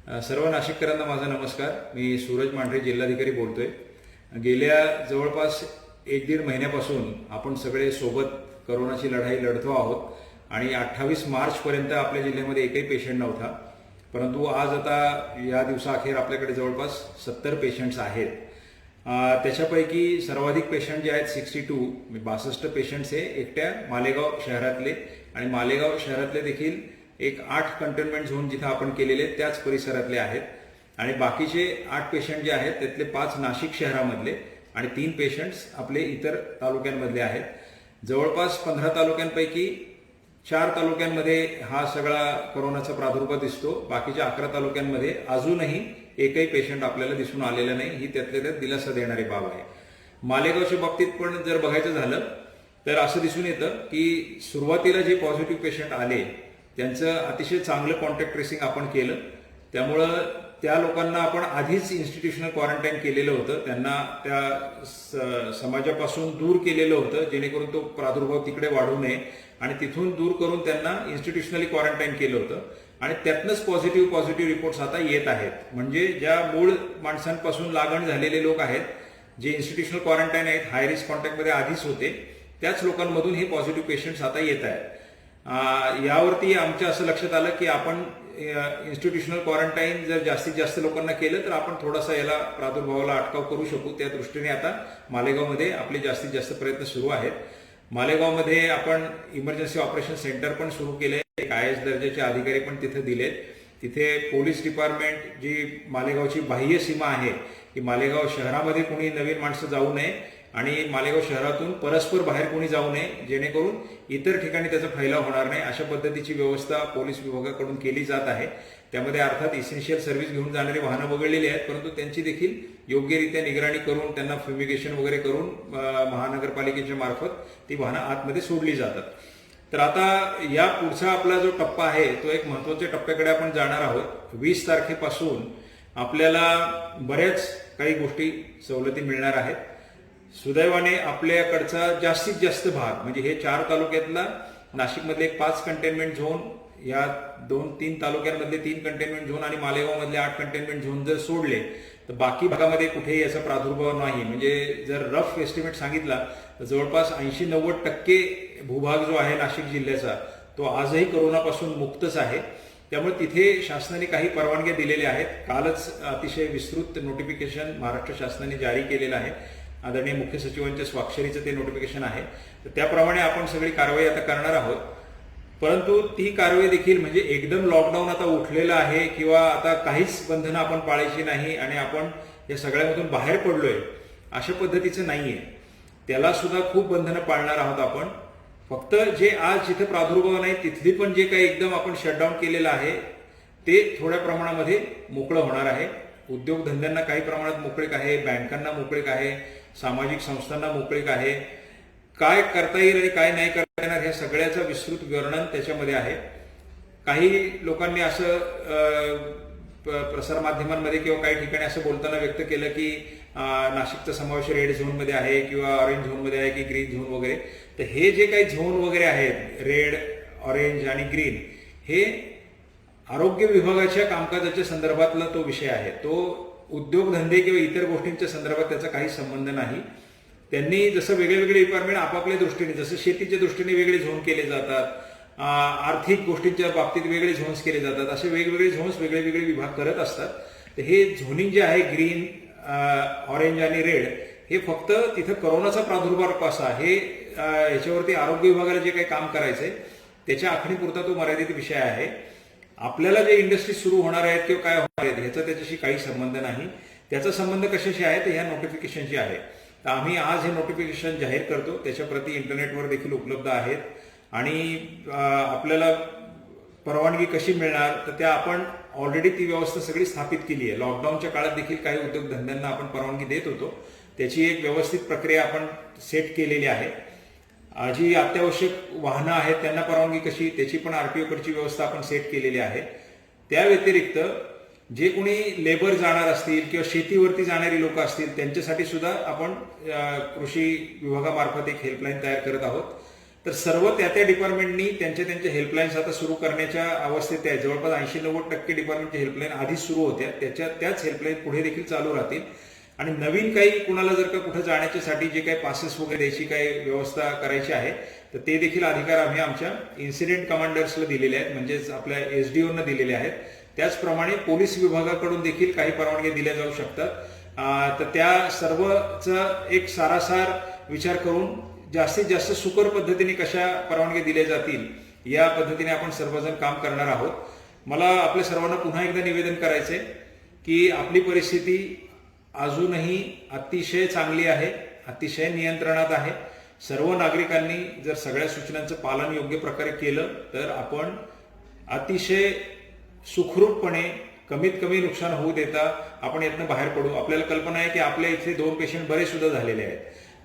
सर्व नाशिककरांना माझा नमस्कार। मी सूरज मांढरे जिल्हाधिकारी बोलतोय। गेल्या जवळपास 1-1.5 महिन्यापासून आपण सगळे सोबत कोरोनाची लढाई लढतो आहोत आणि 28 मार्चपर्यंत आपल्या जिल्ह्यामध्ये एकही पेशंट नव्हता, परंतु आज आता या दिवसाअखेर आपल्याकडे जवळपास 70 पेशंट्स आहेत। त्याच्यापैकी सर्वाधिक पेशंट जे आहेत 62 पेशंट्स हे एकट्या मालेगाव शहरातले आणि मालेगाव शहरातले देखील एक 8 कंटेनमेंट झोन जिथे आपण केलेले त्याच परिसरातले आहेत आणि बाकीचे 8 पेशंट जे आहेत त्यातले 5 नाशिक शहरामधले आणि 3 पेशंट्स आपले इतर तालुक्यांमधले आहेत। जवळपास 15 तालुक्यांपैकी 4 तालुक्यांमध्ये हा सगळा कोरोनाचा प्रादुर्भाव दिसतो। बाकीच्या 11 तालुक्यांमध्ये अजूनही एकही पेशंट आपल्याला दिसून आलेला नाही। ही त्यातल्या त्यात दिलासा देणारी बाब आहे। मालेगावच्या बाबतीत पण जर बघायचं झालं तर असं दिसून येतं की सुरुवातीला जे पॉझिटिव्ह पेशंट आले त्यांचं अतिशय चांगलं कॉन्टॅक्ट ट्रेसिंग आपण केलं, त्यामुळं त्या लोकांना आपण आधीच इन्स्टिट्यूशनल क्वारंटाईन केलेलं होतं, त्यांना त्या समाजापासून दूर केलेलं होतं जेणेकरून तो प्रादुर्भाव तिकडे वाढू नये आणि तिथून दूर करून त्यांना इन्स्टिट्यूशनली क्वारंटाईन केलं होतं आणि त्यातनंच पॉझिटिव्ह रिपोर्ट्स आता येत आहेत। म्हणजे ज्या मूळ माणसांपासून लागण झालेले लोक आहेत, जे इन्स्टिट्यूशनल क्वारंटाईन आहेत, हाय रिस्क कॉन्टॅक्टमध्ये आधीच होते, त्याच लोकांमधून हे पॉझिटिव्ह पेशंट्स आता येत आहेत। यावरती आमच्या असं लक्षात आलं की आपण इन्स्टिट्यूशनल क्वारंटाईन जर जास्तीत जास्त लोकांना केलं तर आपण थोडासा याला प्रादुर्भावाला अटकाव करू शकू। त्या दृष्टीने आता मालेगावमध्ये आपले जास्तीत जास्त प्रयत्न सुरू आहेत। मालेगावमध्ये आपण इमर्जन्सी ऑपरेशन सेंटर पण सुरू केले, IAS दर्जाचे अधिकारी पण तिथे दिलेत। तिथे पोलीस डिपार्टमेंट जी मालेगावची बाह्य सीमा आहे की मालेगाव शहरामध्ये कोणी नवीन माणसं जाऊ नये आणि मालेगाव शहरातून परस्पर बाहेर कोणी जाऊ नये, जेणेकरून इतर ठिकाणी त्याचा फैलाव होणार नाही, अशा पद्धतीची व्यवस्था पोलीस विभागाकडून केली जात आहे। त्यामध्ये अर्थात इसेन्शियल सर्व्हिस घेऊन जाणारी वाहनं वगळलेली आहेत, परंतु त्यांची देखील योग्यरित्या निगराणी करून त्यांना फ्युमिगेशन वगैरे करून महानगरपालिकेच्या मार्फत ती वाहनं आतमध्ये सोडली जातात। तर आता या पुढचा आपला जो टप्पा आहे तो एक महत्वाच्या टप्प्याकडे आपण जाणार आहोत। 20 तारखेपासून आपल्याला बऱ्याच काही गोष्टी सवलती मिळणार आहेत। सुदैवाने आपल्याकडचा जास्तीत जास्त भाग म्हणजे हे 4 तालुक्यातला नाशिकमधले 5 कंटेनमेंट झोन, या 2-3 तालुक्यांमधले 3 कंटेनमेंट झोन आणि मालेगावमधले 8 कंटेनमेंट झोन जर सोडले तर बाकी भागामध्ये कुठेही याचा प्रादुर्भाव नाही। म्हणजे जर रफ एस्टिमेट सांगितला तर जवळपास 80-90% भूभाग जो आहे नाशिक जिल्ह्याचा तो आजही कोरोनापासून मुक्तच आहे। त्यामुळे तिथे शासनाने काही परवानग्या दिलेल्या आहेत। कालच अतिशय विस्तृत नोटिफिकेशन महाराष्ट्र शासनाने जारी केलेलं आहे। आदरणीय मुख्य सचिवांच्या स्वाक्षरीचं ते नोटिफिकेशन आहे, तर त्याप्रमाणे आपण सगळी कारवाई आता करणार आहोत। परंतु ती कारवाई देखील म्हणजे एकदम लॉकडाऊन आता उठलेलं आहे किंवा आता काहीच बंधनं आपण पाळायची नाही आणि आपण या सगळ्यामधून बाहेर पडलोय अशा पद्धतीचं नाहीये। त्याला सुद्धा खूप बंधनं पाळणार आहोत आपण। फक्त जे आज जिथे प्रादुर्भाव नाही तिथली पण जे काही एकदम आपण शटडाऊन केलेलं आहे ते थोड्या प्रमाणामध्ये मोकळं होणार आहे। उद्योगधंद्यांना काही प्रमाणात मोकळीक आहे, बँकांना मोकळीक आहे, सामाजिक संस्थांना मोकळीक आहे। काय करता येईल आणि काय नाही करता येणार हे सगळ्याचं विस्तृत वर्णन त्याच्यामध्ये आहे। काही लोकांनी असं प्रसारमाध्यमांमध्ये किंवा काही ठिकाणी असं बोलताना व्यक्त केलं की नाशिकचा समावेश रेड झोनमध्ये आहे किंवा ऑरेंज झोनमध्ये आहे की ग्रीन झोन वगैरे। तर हे जे काही झोन वगैरे आहेत रेड, ऑरेंज आणि ग्रीन, हे आरोग्य विभागाच्या कामकाजाच्या संदर्भातला तो विषय आहे। तो उद्योगधंदे किंवा इतर गोष्टींच्या संदर्भात त्याचा काही संबंध नाही। त्यांनी जसं वेगळे डिपार्टमेंट आपापल्या दृष्टीने, जसं शेतीच्या दृष्टीने वेगळे झोन केले जातात, आर्थिक गोष्टींच्या बाबतीत वेगळे झोन्स केले जातात, असे वेगवेगळे झोन्स वेगळे विभाग करत असतात। तर हे झोनिंग जे आहे ग्रीन, ऑरेंज आणि रेड, हे फक्त तिथं कोरोनाचा प्रादुर्भाव कसा हे याच्यावरती आरोग्य विभागाला जे काही काम करायचंय त्याच्या आखणीपुरता तो मर्यादित विषय आहे। आपल्याला जे इंडस्ट्री सुरू होणार आहेत किंवा काय होणार आहेत ह्याचा त्याच्याशी काही संबंध नाही। त्याचा संबंध कशाशी आहे तर ह्या नोटिफिकेशनशी आहे। तर आम्ही आज हे नोटिफिकेशन जाहीर करतो, त्याच्या प्रती इंटरनेटवर देखील उपलब्ध आहेत आणि आपल्याला परवानगी कशी मिळणार तर त्या आपण ऑलरेडी ती व्यवस्था सगळी स्थापित केली आहे। लॉकडाऊनच्या काळात देखील काही उद्योगधंद्यांना आपण परवानगी देत होतो, त्याची एक व्यवस्थित प्रक्रिया आपण सेट केलेली आहे। जी अत्यावश्यक वाहनं आहेत त्यांना परवानगी कशी त्याची पण RTO कडची व्यवस्था आपण सेट केलेली आहे। त्या व्यतिरिक्त जे कोणी लेबर जाणार असतील किंवा शेतीवरती जाणारी लोक असतील त्यांच्यासाठी सुद्धा आपण कृषी विभागामार्फत एक हेल्पलाईन तयार करत आहोत। तर सर्व त्या डिपार्टमेंटनी त्यांच्या हेल्पलाईन्स आता सुरू करण्याच्या अवस्थेत आहे. जवळपास 80-90% डिपार्टमेंटच्या हेल्पलाईन आधीच सुरू होत्या, त्याच हेल्पलाईन पुढे देखील चालू राहतील. आणि नवीन काही कुणाला जर का कुठे जाण्याच्यासाठी जे काही पासेस वगैरे द्यायची काही व्यवस्था करायची आहे तर ते देखील अधिकार आम्ही आमच्या इन्सिडेंट कमांडर्सला दिलेले आहेत, म्हणजेच आपल्या एसडीओना दिलेले आहेत. त्याचप्रमाणे पोलीस विभागाकडून देखील काही परवानगी दिल्या जाऊ शकतात. तर त्या सर्वचा एक सारासार विचार करून जास्तीत जास्त सुकर पद्धतीने कशा परवानगी दिल्या जातील या पद्धतीने आपण सर्वजण काम करणार आहोत. मला आपल्या सर्वांना पुन्हा एकदा निवेदन करायचंय की आपली परिस्थिती अजूनही अतिशय चांगली आहे, अतिशय नियंत्रणात आहे. सर्व नागरिकांनी जर सगळ्या सूचनांचं पालन योग्य प्रकारे केलं तर आपण अतिशय सुखरूपपणे कमीत कमी नुकसान होऊ देता आपण यातनं बाहेर पडू. आपल्याला कल्पना आहे की आपल्या इथे 2 पेशंट बरे सुद्धा झालेले आहेत.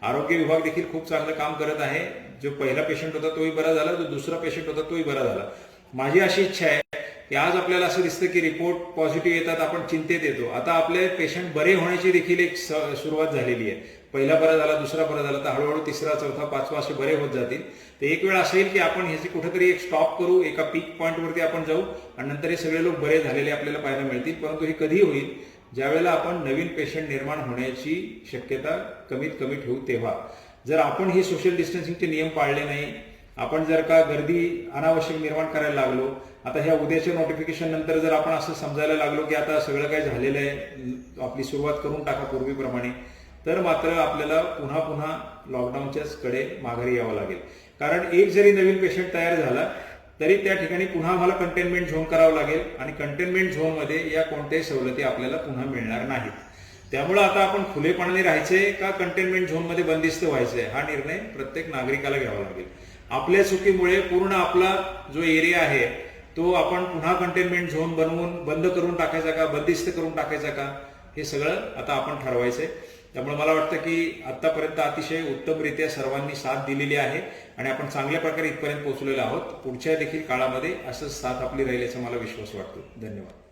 आरोग्य विभाग देखील खूप चांगलं काम करत आहे. जो पहिला पेशंट होता तोही बरा झाला, जो दुसरा पेशंट होता तोही बरा झाला. माझी अशी इच्छा आहे की आज आपल्याला असं दिसतं की रिपोर्ट पॉझिटिव्ह येतात, आपण चिंतेत येतो. आता आपले पेशंट बरे होण्याची देखील एक सुरुवात झालेली आहे. पहिला बरा झाला, दुसरा बरा झाला, तर हळूहळू तिसरा, चौथा, पाचवा असे बरे होत जातील. तर एक वेळ असेल की आपण ह्याची कुठेतरी एक स्टॉप करू, एका पीक पॉईंटवरती आपण जाऊ आणि नंतर हे सगळे लोक बरे झालेले आपल्याला पाहायला मिळतील. परंतु हे कधी होईल, ज्यावेळेला आपण नवीन पेशंट निर्माण होण्याची शक्यता कमीत कमी ठेवू तेव्हा. जर आपण हे सोशल डिस्टन्सिंगचे नियम पाळले नाही, आपण जर का गर्दी अनावश्यक निर्माण करायला लागलो, आता ह्या उद्याच्या नोटिफिकेशन नंतर जर आपण असं समजायला लागलो की आता सगळं काही झालेलं आहे, आपली सुरुवात करून टाका पूर्वीप्रमाणे, तर मात्र आपल्याला पुन्हा पुन्हा लॉकडाऊनच्याच कडे माघारी यावं लागेल. कारण एक जरी नवीन पेशंट तयार झाला तरी त्या ठिकाणी पुन्हा आम्हाला कंटेनमेंट झोन करावं लागेल आणि कंटेनमेंट झोनमध्ये या कोणत्याही सवलती आपल्याला पुन्हा मिळणार नाहीत. त्यामुळे आता आपण खुलेपणाने राहायचंय का कंटेनमेंट झोनमध्ये बंदिस्त व्हायचंय हा निर्णय प्रत्येक नागरिकाला घ्यावा लागेल. आपल्या चुकीमुळे पूर्ण आपला जो एरिया आहे तो आपण पुन्हा कंटेनमेंट झोन बनवून बंद करून टाकायचा का, बंदिस्त करून टाकायचा का, हे सगळं आता आपण ठरवायचंय. त्यामुळे मला वाटतं की आतापर्यंत अतिशय उत्तमरित्या सर्वांनी साथ दिलेली आहे आणि आपण चांगल्या प्रकारे इथपर्यंत पोहोचलेलो आहोत. पुढच्या देखील काळामध्ये असंच साथ आपली राहील याचा मला विश्वास वाटतो. धन्यवाद.